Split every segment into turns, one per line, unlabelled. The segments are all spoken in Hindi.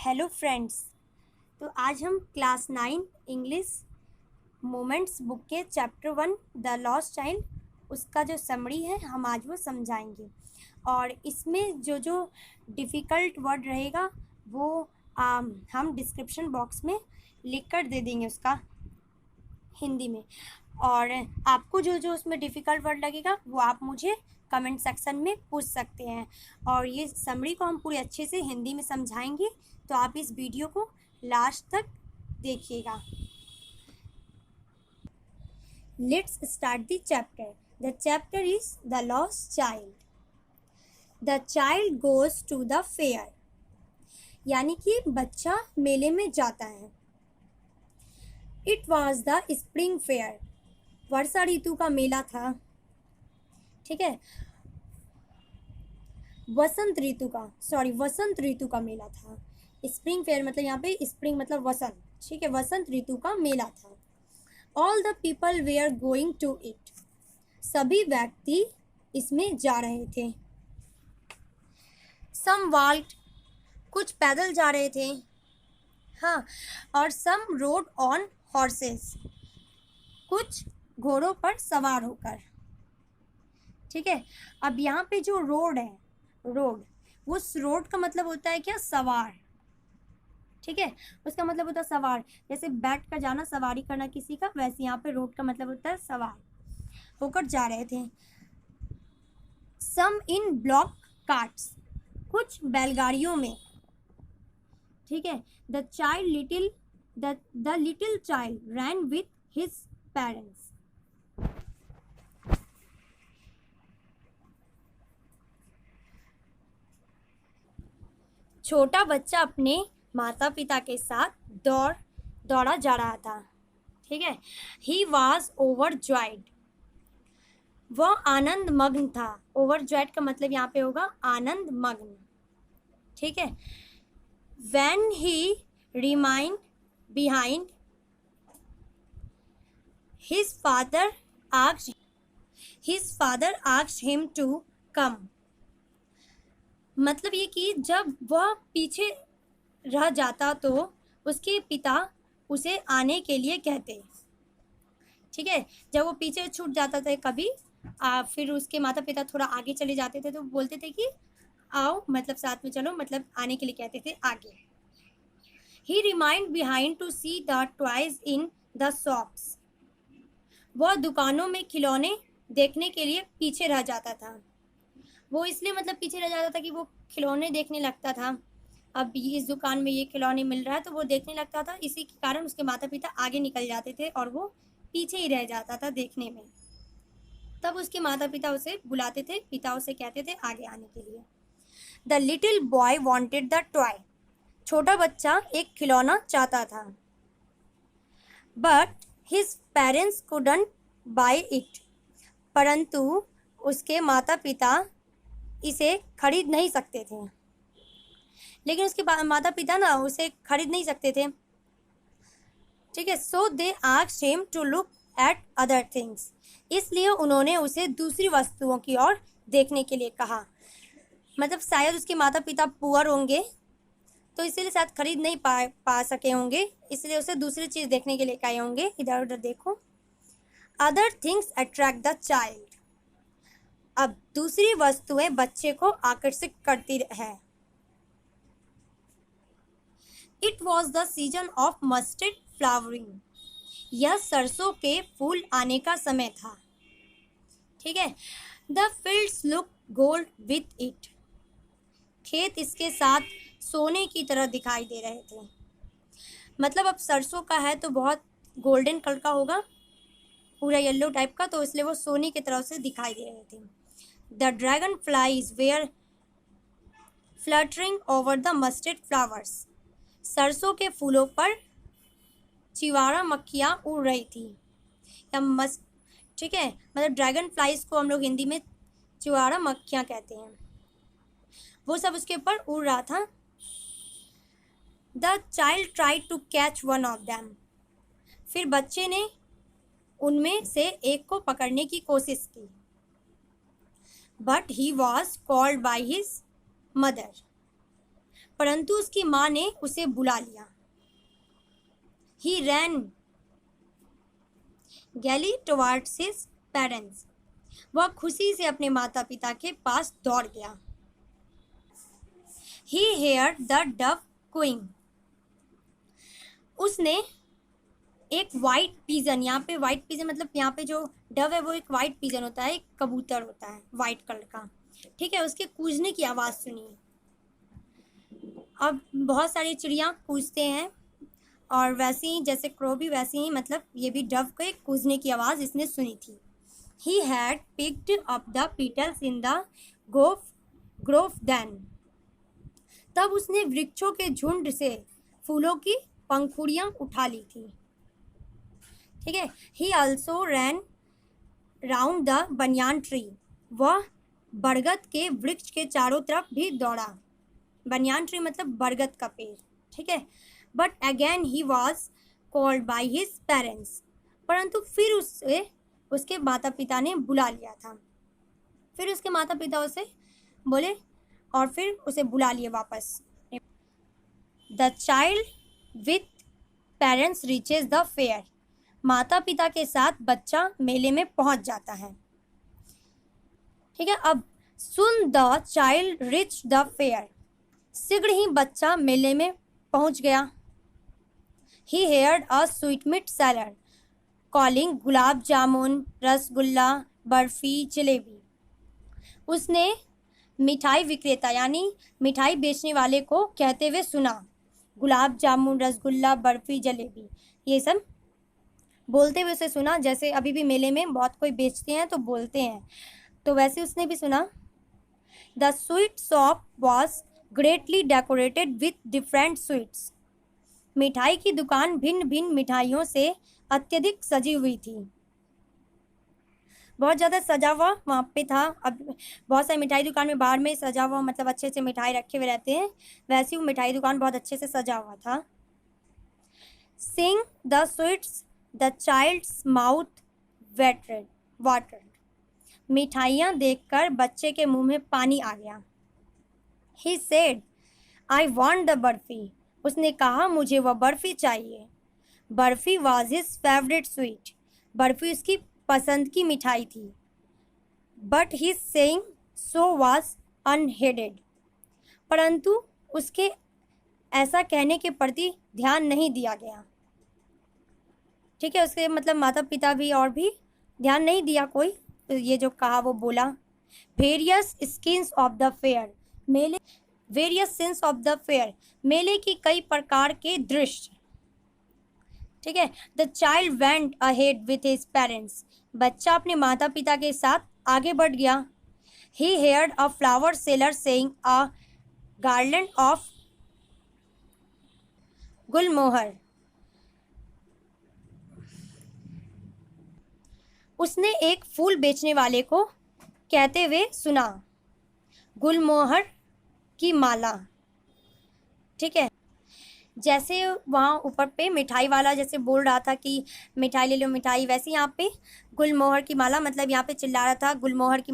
Hello friends. तो आज हम क्लास 9 इंग्लिश मोमेंट्स बुक के चैप्टर 1 द लॉस्ट चाइल्ड उसका जो समरी है हम आज वो समझाएंगे। और इसमें जो जो डिफ़िकल्ट वर्ड रहेगा वो हम डिस्क्रिप्शन बॉक्स में लिख कर दे देंगे उसका हिंदी में। और आपको जो जो उसमें डिफ़िकल्ट वर्ड लगेगा वो आप मुझे कमेंट सेक्शन में पूछ सकते हैं। और ये समरी को हम पूरे अच्छे से हिंदी में समझाएंगे, तो आप इस वीडियो को लास्ट तक देखिएगा। Let's start the chapter. The chapter is the lost child. The child goes to the fair, यानी कि बच्चा मेले में जाता है। It was the spring fair, वर्षा ऋतु का मेला था। ठीक है, वसंत ऋतु का मेला था। स्प्रिंग फेयर मतलब यहाँ पे स्प्रिंग मतलब वसंत, ठीक है, वसंत ऋतु का मेला था। All the people were going to it, सभी व्यक्ति इसमें जा रहे थे। सम वॉल्क्ड, कुछ पैदल जा रहे थे, हाँ, और सम रोड ऑन हॉर्सेस, कुछ घोड़ों पर सवार होकर। ठीक है, अब यहाँ पे जो रोड है, रोड, उस रोड का मतलब होता है क्या? सवार। ठीक है, उसका मतलब होता है सवार। जैसे बैठ कर जाना, सवारी करना किसी का, वैसे यहाँ पे रोड का मतलब होता है सवार होकर जा रहे थे। सम इन ब्लॉक कार्ट्स, कुछ बैलगाड़ियों में। ठीक है, the little child ran with his parents, छोटा बच्चा अपने माता पिता के साथ दौड़ा जा रहा था। ठीक है, ही वॉज ओवरजॉयड, वह आनंद मग्न था। ओवरजॉयड का मतलब यहाँ पे होगा आनंद मग्न। ठीक है, when he remind behind his father asked him to come, मतलब ये कि जब वह पीछे रह जाता तो उसके पिता उसे आने के लिए कहते। ठीक है, जब वो पीछे छूट जाता था कभी, फिर उसके माता पिता थोड़ा आगे चले जाते थे तो बोलते थे कि आओ, मतलब साथ में चलो, मतलब आने के लिए कहते थे आगे। He remind behind to see the toys in the shops, वह दुकानों में खिलौने देखने के लिए पीछे रह जाता था। वो इसलिए मतलब पीछे रह जाता था कि वो खिलौने देखने लगता था। अब इस दुकान में ये खिलौने मिल रहा है तो वो देखने लगता था, इसी के कारण उसके माता पिता आगे निकल जाते थे और वो पीछे ही रह जाता था देखने में। तब उसके माता पिता उसे बुलाते थे, पिता उसे कहते थे आगे आने के लिए। The little boy wanted the toy, छोटा बच्चा एक खिलौना चाहता था। But his parents couldn't buy it, परंतु उसके माता पिता इसे खरीद नहीं सकते थे। लेकिन उसके माता पिता ना उसे खरीद नहीं सकते थे। ठीक है, so they asked him to look at other things, इसलिए उन्होंने उसे दूसरी वस्तुओं की ओर देखने के लिए कहा। मतलब शायद उसके माता पिता पुअर होंगे तो इसीलिए शायद खरीद नहीं पा सके होंगे, इसलिए उसे दूसरी चीज़ देखने के लिए कहे होंगे, इधर उधर देखो। Other things attract the child, अब दूसरी वस्तुएं बच्चे को आकर्षित करती है। It was the season of mustard flowering, यह सरसों के फूल आने का समय था। ठीक है, the fields look gold with it, खेत इसके साथ सोने की तरह दिखाई दे रहे थे। मतलब अब सरसों का है तो बहुत गोल्डन कलर का होगा, पूरा येलो टाइप का, तो इसलिए वो सोने की तरह से दिखाई दे रहे थे। The dragonflies were fluttering over the mustard flowers, सरसों के फूलों पर चिवारा मक्खियाँ उड़ रही थी। या ठीक है, मतलब ड्रैगन फ्लाइज को हम लोग हिंदी में चिवारा मक्खियाँ कहते हैं, वो सब उसके ऊपर उड़ रहा था। The child tried to catch one of them, फिर बच्चे ने उनमें से एक को पकड़ने की कोशिश की। But he was called by his mother, परंतु उसकी माँ ने उसे बुला लिया। He ran gaily towards his parents. वह खुशी से अपने माता पिता के पास दौड़ गया। He heard the dove cooing. उसने एक वाइट पिजन, यहाँ पे वाइट पिजन मतलब यहाँ पे जो डव है वो एक वाइट पिजन होता है, एक कबूतर होता है वाइट कलर का, ठीक है, उसके कूजने की आवाज़ सुनी। अब बहुत सारी चिड़िया कूजते हैं और वैसे ही जैसे क्रो भी वैसे ही मतलब ये भी डव के कूजने की आवाज़ इसने सुनी थी। He had picked up the petals in the grove then. तब उसने वृक्षों के झुंड से फूलों की पंखुड़ियाँ उठा ली थी, ठीक है। He also ran round the banyan tree. वह बरगद के वृक्ष के चारों तरफ भी दौड़ा। बनियान ट्री मतलब बरगद का पेड़, ठीक है। But again he was called by his parents. परंतु फिर उसके माता पिता ने बुला लिया था। फिर उसके माता पिता उसे बोले और फिर उसे बुला लिए वापस। The child with parents reaches the fair. माता पिता के साथ बच्चा मेले में पहुंच जाता है, ठीक है। अब soon the child reached the fair. शीघ्र ही बच्चा मेले में पहुंच गया। He heard a sweetmeat seller calling gulab jamun, rasgulla, barfi, jalebi. उसने मिठाई विक्रेता यानी मिठाई बेचने वाले को कहते हुए सुना, गुलाब जामुन, रसगुल्ला, बर्फी, जलेबी, ये सब बोलते हुए उसे सुना। जैसे अभी भी मेले में बहुत कोई बेचते हैं तो बोलते हैं, तो वैसे उसने भी सुना। The sweet shop was greatly decorated with different sweets. मिठाई की दुकान भिन्न भिन्न मिठाइयों से अत्यधिक सजी हुई थी। बहुत ज़्यादा सजा हुआ वहाँ पे था। अब बहुत सारी मिठाई दुकान में बाहर में सजा हुआ मतलब अच्छे से मिठाई रखे हुए रहते हैं, वैसे वो मिठाई दुकान बहुत अच्छे से सजा हुआ था। Seeing the sweets, the child's mouth watered. मिठाइयाँ देखकर बच्चे के मुंह में पानी आ गया। He said, I want the barfi. उसने कहा मुझे वह बर्फी चाहिए। Barfi was his favorite sweet. Barfi उसकी पसंद की मिठाई थी। But his saying so was unheeded. परंतु उसके ऐसा कहने के प्रति ध्यान नहीं दिया गया, ठीक है। उसके मतलब माता पिता भी और भी ध्यान नहीं दिया कोई, ये जो कहा वो बोला। Various skins of the fair, various scenes of the fair, मेले की कई प्रकार के दृश्य, ठीक है। The child went ahead with his parents, बच्चा अपने माता पिता के साथ आगे बढ़ गया। He heard a flower seller saying a garland of gulmohar, उसने एक फूल बेचने वाले को कहते हुए सुना, गुलमोहर की माला, ठीक है। जैसे वहाँ ऊपर पे मिठाई वाला जैसे बोल रहा था कि मिठाई ले लो मिठाई, वैसे यहाँ पे गुलमोहर की माला मतलब यहाँ पे चिल्ला रहा था गुलमोहर की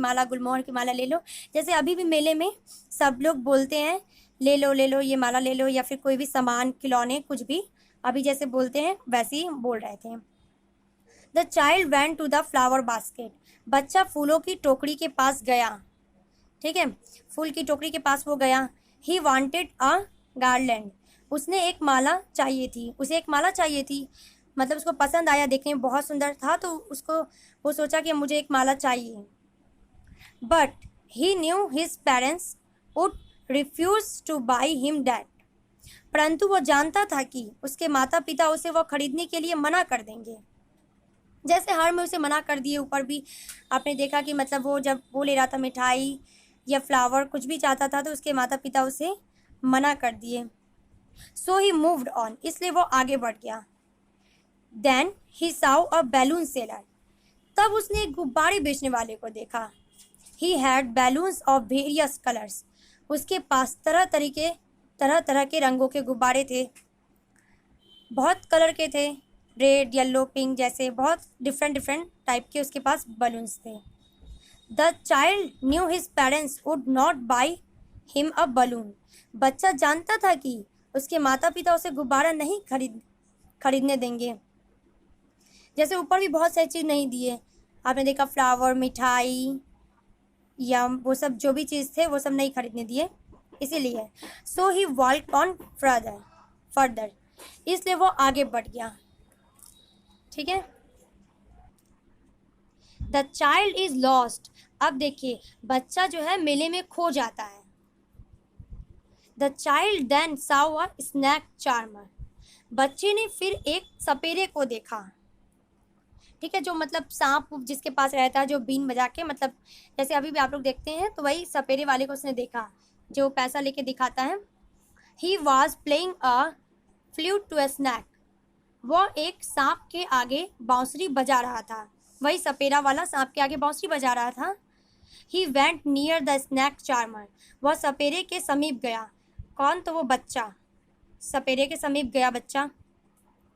माला ले लो। जैसे अभी भी मेले में सब लोग बोलते हैं ले लो ये माला ले लो, या फिर कोई भी सामान खिलौने कुछ भी अभी जैसे बोलते हैं वैसे ही बोल रहे थे। The child went to the flower basket, बच्चा फूलों की टोकरी के पास गया, ठीक है, फूल की टोकरी के पास वो गया। ही वॉन्टेड अ गार्लैंड, उसने एक माला चाहिए थी, उसे एक माला चाहिए थी, मतलब उसको पसंद आया, देखने में बहुत सुंदर था तो उसको वो सोचा कि मुझे एक माला चाहिए। But he knew his parents would refuse to buy him that, परंतु वो जानता था कि उसके माता पिता उसे वो खरीदने के लिए मना कर देंगे। जैसे हर में उसे मना कर दिए, ऊपर भी आपने देखा कि मतलब वो जब वो ले रहा था मिठाई या फ्लावर कुछ भी चाहता था तो उसके माता पिता उसे मना कर दिए। सो ही मूव्ड ऑन, इसलिए वो आगे बढ़ गया। देन ही साउ अ बैलून सेलर, तब उसने एक गुब्बारे बेचने वाले को देखा। He had balloons of various colours, उसके पास तरह तरह के रंगों के गुब्बारे थे, बहुत कलर के थे, रेड, येलो, पिंक, जैसे बहुत डिफरेंट टाइप के उसके पास बलून्स थे। The child new his parents would not by him a balloon, बच्चा जानता था कि उसके माता पिता उसे गुब्बारा नहीं खरीदने देंगे। जैसे ऊपर भी बहुत सारी चीज़ नहीं दिए, आपने देखा फ्लावर, मिठाई या वो सब जो भी चीज़ थे वो सब नहीं खरीदने दिए, इसीलिए सो ही वॉल्क ऑन फर्दर, इसलिए वो आगे बढ़ गया। ठीक है, द चाइल्ड इज लॉस्ट। अब देखिए बच्चा जो है मेले में खो जाता है। The child then saw a snake charmer. बच्चे ने फिर एक सपेरे को देखा। ठीक है, जो मतलब सांप जिसके पास रहता है, जो बीन बजा के, मतलब जैसे अभी भी आप लोग देखते हैं, तो वही सपेरे वाले को उसने देखा जो पैसा लेके दिखाता है। He was playing a flute to a snake. वो एक सांप के आगे बांसुरी बजा रहा था, वही सपेरा वाला सांप के आगे बांसुरी बजा रहा था। He went near the snake charmer. वह सपेरे के समीप गया। कौन? तो वो बच्चा सपेरे के समीप गया बच्चा।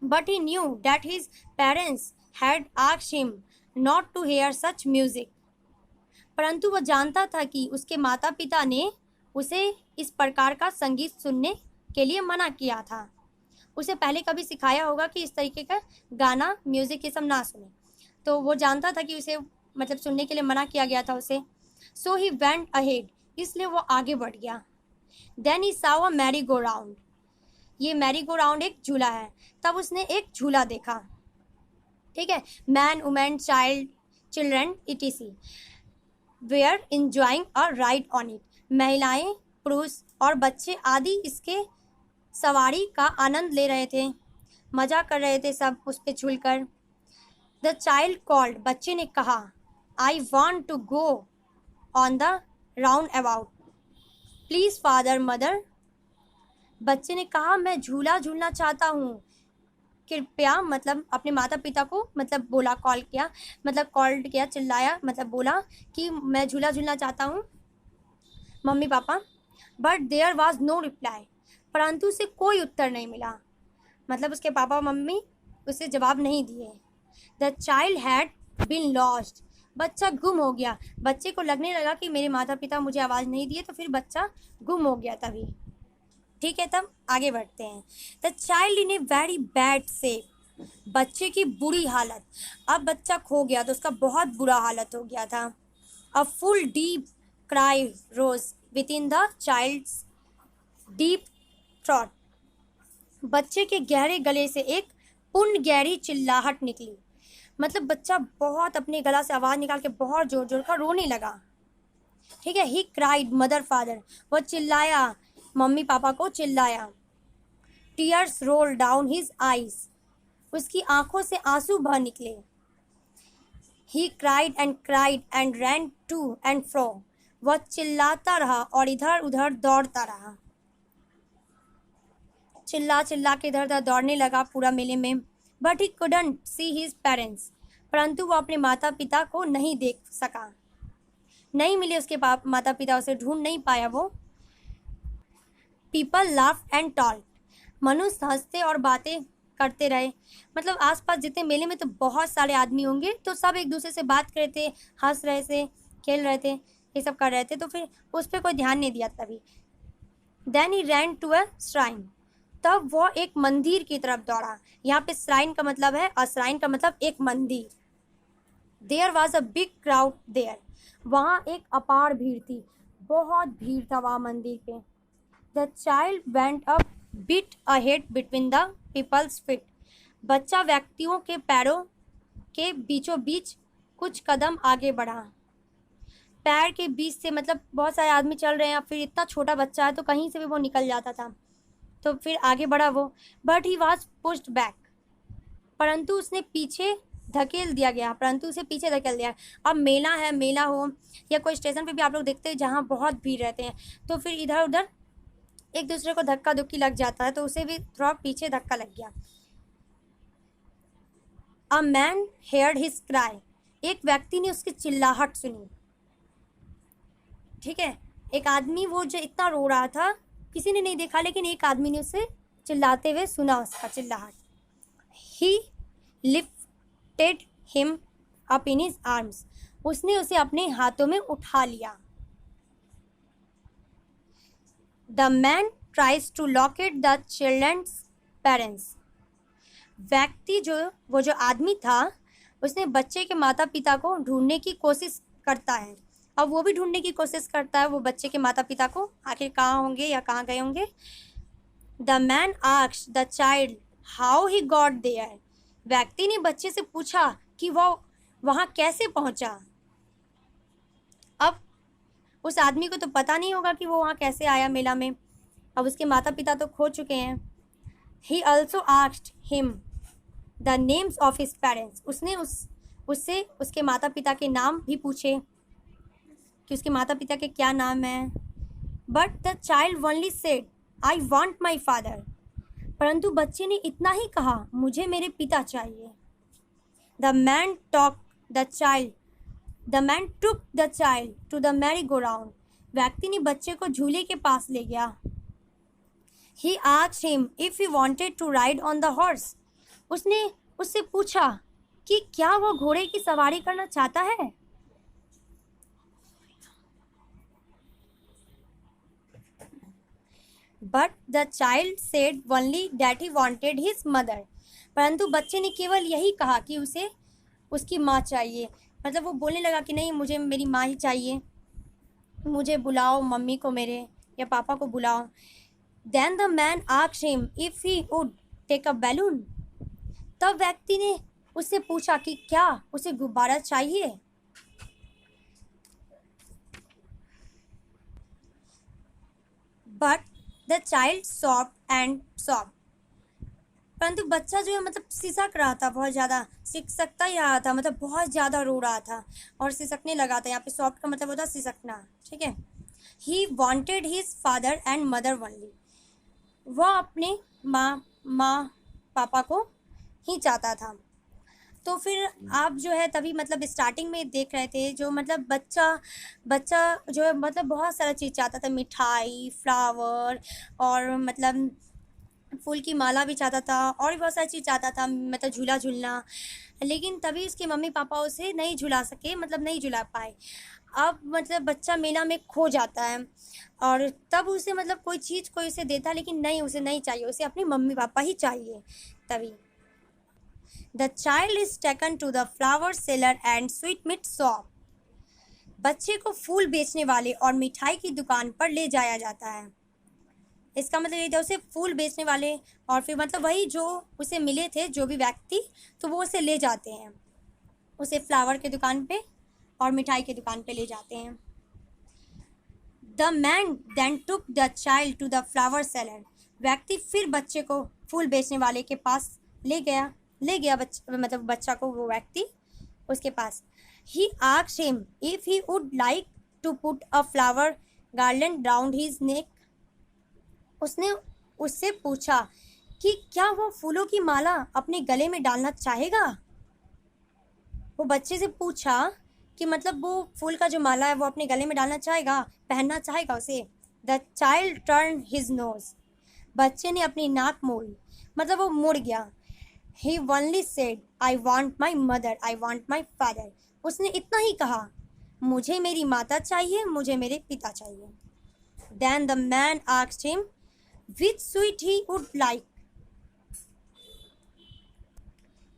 But he knew that his parents had asked him not to hear such music. परंतु वह जानता था कि उसके माता पिता ने उसे इस प्रकार का संगीत सुनने के लिए मना किया था। उसे पहले कभी सिखाया होगा कि इस तरीके का गाना, म्यूजिक ये सब ना सुने, तो वो जानता था कि उसे मतलब सुनने के लिए मना किया गया था उसे। सो ही वेंट अहेड, इसलिए वो आगे बढ़ गया। Then he saw a merry go round. ये मैरी गो राउंड एक झूला है। तब उसने एक झूला देखा। ठीक है, man, women, children etc were enjoying a ride on it. महिलाएं, पुरुष और बच्चे आदि इसके सवारी का आनंद ले रहे थे, मजा कर रहे थे सब उस पर झूलकर। The child called. बच्चे ने कहा, I want to go on the roundabout please father mother. बच्चे ने कहा, मैं झूला झूलना चाहता हूँ, कृपया, मतलब अपने माता पिता को मतलब बोला, कॉल किया, मतलब कॉल्ड किया, चिल्लाया, मतलब बोला कि मैं झूला झूलना चाहता हूँ मम्मी पापा। But there was no reply. परंतु उसे कोई उत्तर नहीं मिला, मतलब उसके पापा और मम्मी उसे जवाब नहीं दिए। The child had been lost. बच्चा गुम हो गया। बच्चे को लगने लगा कि मेरे माता पिता मुझे आवाज़ नहीं दिए, तो फिर बच्चा गुम हो गया तभी। ठीक है, तब आगे बढ़ते हैं। The child in a very bad shape. बच्चे की बुरी हालत। अब बच्चा खो गया तो उसका बहुत बुरा हालत हो गया था। A full deep cry rose within the child's deep throat. बच्चे के गहरे गले से एक पूर्ण गहरी चिल्लाहट निकली। मतलब बच्चा बहुत अपने गला से आवाज़ निकाल के बहुत जोर जोर का रोने लगा। ठीक है, ही क्राइड मदर फादर। वह चिल्लाया, मम्मी पापा को चिल्लाया। Tears roll down his eyes. उसकी आंखों से आंसू बह निकले। He cried and ran to and fro. वह चिल्लाता रहा और इधर उधर दौड़ता रहा। चिल्ला चिल्ला के इधर उधर दौड़ने लगा पूरा मेले में। But he couldn't see his parents. परंतु वो अपने माता पिता को नहीं देख सका, नहीं मिले उसके माता पिता, उसे ढूंढ नहीं पाया वो। People laugh and talk. मनुष्य हंसते और बातें करते रहे। मतलब आसपास जितने मेले में तो बहुत सारे आदमी होंगे, तो सब एक दूसरे से बात कर रहे थे, हंस रहे थे, खेल रहे थे, ये सब कर रहे थे, तो फिर उस पर कोई ध्यान नहीं दिया तभी। Then he ran to a shrine. तब वो एक मंदिर की तरफ दौड़ा। यहाँ पे श्राइन का मतलब है, और श्राइन का मतलब एक मंदिर। There was a big crowd there. वहाँ एक अपार भीड़ थी, बहुत भीड़ था वहाँ मंदिर पे। The child went up bit ahead between the people's feet. बच्चा व्यक्तियों के पैरों के बीचों बीच कुछ कदम आगे बढ़ा। पैर के बीच से मतलब बहुत सारे आदमी चल रहे हैं, फिर इतना छोटा बच्चा है तो कहीं से भी वो निकल जाता था, तो फिर आगे बढ़ा वो। But he was pushed back. परंतु उसने पीछे धकेल दिया गया, परंतु उसे पीछे धकेल दिया। अब मेला है, मेला हो या कोई स्टेशन पे भी आप लोग देखते हैं जहाँ बहुत भीड़ रहते हैं, तो फिर इधर उधर एक दूसरे को धक्का धुक्की लग जाता है, तो उसे भी थोड़ा पीछे धक्का लग गया। A man heard his cry. एक व्यक्ति ने उसकी चिल्लाहट सुनी। ठीक है, एक आदमी वो जो इतना रो रहा था, किसी ने नहीं देखा, लेकिन एक आदमी ने उसे चिल्लाते हुए सुना उसका चिल्लाहट। He lifted him up in his arms. उसने उसे अपने हाथों में उठा लिया। The man tries to locate the children's parents. व्यक्ति वो जो आदमी था उसने बच्चे के माता पिता को ढूंढने की कोशिश करता है। अब वो भी ढूंढने की कोशिश करता है वो बच्चे के माता पिता को, आखिर कहाँ होंगे या कहाँ गए होंगे। The man asked the child how he got there. व्यक्ति ने बच्चे से पूछा कि वो वहाँ कैसे पहुँचा। अब उस आदमी को तो पता नहीं होगा कि वो वहाँ कैसे आया मेला में, अब उसके माता पिता तो खो चुके हैं। He also asked him the names of his parents. उसने उससे उसके माता पिता के नाम भी पूछे कि उसके माता पिता के क्या नाम हैं। But the child only said I want my father. परंतु बच्चे ने इतना ही कहा, मुझे मेरे पिता चाहिए। The man took the child to the merry go round. व्यक्ति ने बच्चे को झूले के पास ले गया। He asked him if he wanted to ride on the horse. उसने उससे पूछा कि क्या वो घोड़े की सवारी करना चाहता है। But the child said only that he wanted his mother. परंतु बच्चे ने केवल यही कहा कि उसे उसकी माँ चाहिए। मतलब वो बोलने लगा कि नहीं, मुझे मेरी माँ ही चाहिए, मुझे बुलाओ, मम्मी को मेरे या पापा को बुलाओ। Then the man asked him if he would take a balloon. तब व्यक्ति ने उससे पूछा कि क्या उसे गुब्बारा चाहिए। But the child soft and soft. परंतु बच्चा जो है मतलब सिसक रहा था, बहुत ज़्यादा सिसकता ही रहा था, मतलब बहुत ज़्यादा रो रहा था और सिसकने लगा था। यहाँ पे सॉफ्ट का मतलब होता है सिसकना, ठीक है। He wanted his father and mother only. वह अपने माँ पापा को ही चाहता था। तो फिर आप जो है तभी मतलब स्टार्टिंग में देख रहे थे जो मतलब बच्चा जो है मतलब बहुत सारा चीज़ चाहता था, मिठाई, फ्लावर और मतलब फूल की माला भी चाहता था और भी बहुत सारी चीज़ चाहता था, मतलब झूला झूलना। लेकिन तभी उसके मम्मी पापा उसे नहीं झुला सके, मतलब नहीं झुला पाए। अब मतलब बच्चा मेला में खो जाता है और तब उसे मतलब कोई चीज़ कोई उसे देता, लेकिन नहीं, उसे नहीं चाहिए, उसे अपने मम्मी पापा ही चाहिए। तभी the child is taken to the flower seller and sweetmeat shop. बच्चे को फूल बेचने वाले और मिठाई की दुकान पर ले जाया जाता है। इसका मतलब ये था उसे फूल बेचने वाले और फिर मतलब वही जो उसे मिले थे जो भी व्यक्ति, तो वो उसे ले जाते हैं, उसे फ्लावर की दुकान पे और मिठाई की दुकान पे ले जाते हैं। The man then took the child to the flower seller. व्यक्ति फिर बच्चे को फूल बेचने वाले के पास ले गया मतलब बच्चा को वो व्यक्ति उसके पास। He asked him if he would like to put a flower garland round his neck. उसने उससे पूछा कि क्या वो फूलों की माला अपने गले में डालना चाहेगा। वो बच्चे से पूछा कि मतलब वो फूल का जो माला है वो अपने गले में डालना चाहेगा, पहनना चाहेगा उसे। The child turn his nose. बच्चे ने अपनी नाक मोड़ी, मतलब वो मुड़ गया। He only said I want my mother, I want my father. उसने इतना ही कहा, मुझे मेरी माता चाहिए, मुझे मेरे पिता चाहिए। Then the man asked him which sweet he would like.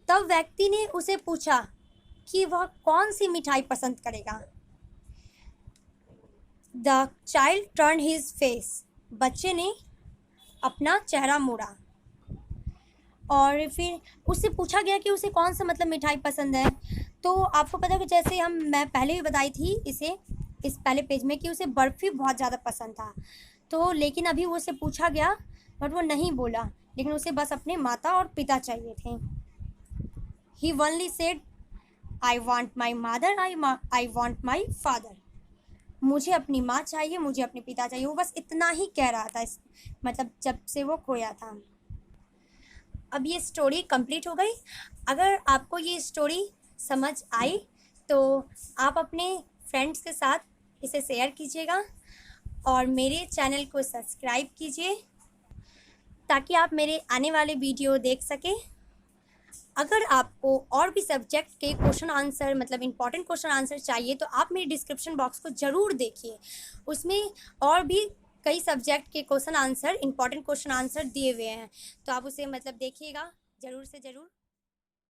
तब व्यक्ति ने उसे पूछा कि वह कौन सी मिठाई पसंद करेगा। The child turn his face. बच्चे ने अपना चेहरा मोड़ा और फिर उससे पूछा गया कि उसे कौन सा मतलब मिठाई पसंद है। तो आपको पता है कि जैसे मैं पहले भी बताई थी इस पहले पेज में कि उसे बर्फ़ी बहुत ज़्यादा पसंद था। तो लेकिन अभी वो उसे पूछा गया बट वो नहीं बोला, लेकिन उसे बस अपने माता और पिता चाहिए थे। He only said I want my mother, I want my father. मुझे अपनी माँ चाहिए, मुझे अपने पिता चाहिए। वो बस इतना ही कह रहा था मतलब जब से वो खोया था। अब ये स्टोरी कंप्लीट हो गई। अगर आपको ये स्टोरी समझ आई तो आप अपने फ्रेंड्स के साथ इसे शेयर कीजिएगा और मेरे चैनल को सब्सक्राइब कीजिए ताकि आप मेरे आने वाले वीडियो देख सकें। अगर आपको और भी सब्जेक्ट के क्वेश्चन आंसर मतलब इम्पॉर्टेंट क्वेश्चन आंसर चाहिए तो आप मेरे डिस्क्रिप्शन बॉक्स को ज़रूर देखिए, उसमें और भी कई सब्जेक्ट के question answer, important question answer दिए हुए हैं, तो आप उसे मतलब देखिएगा ज़रूर से ज़रूर।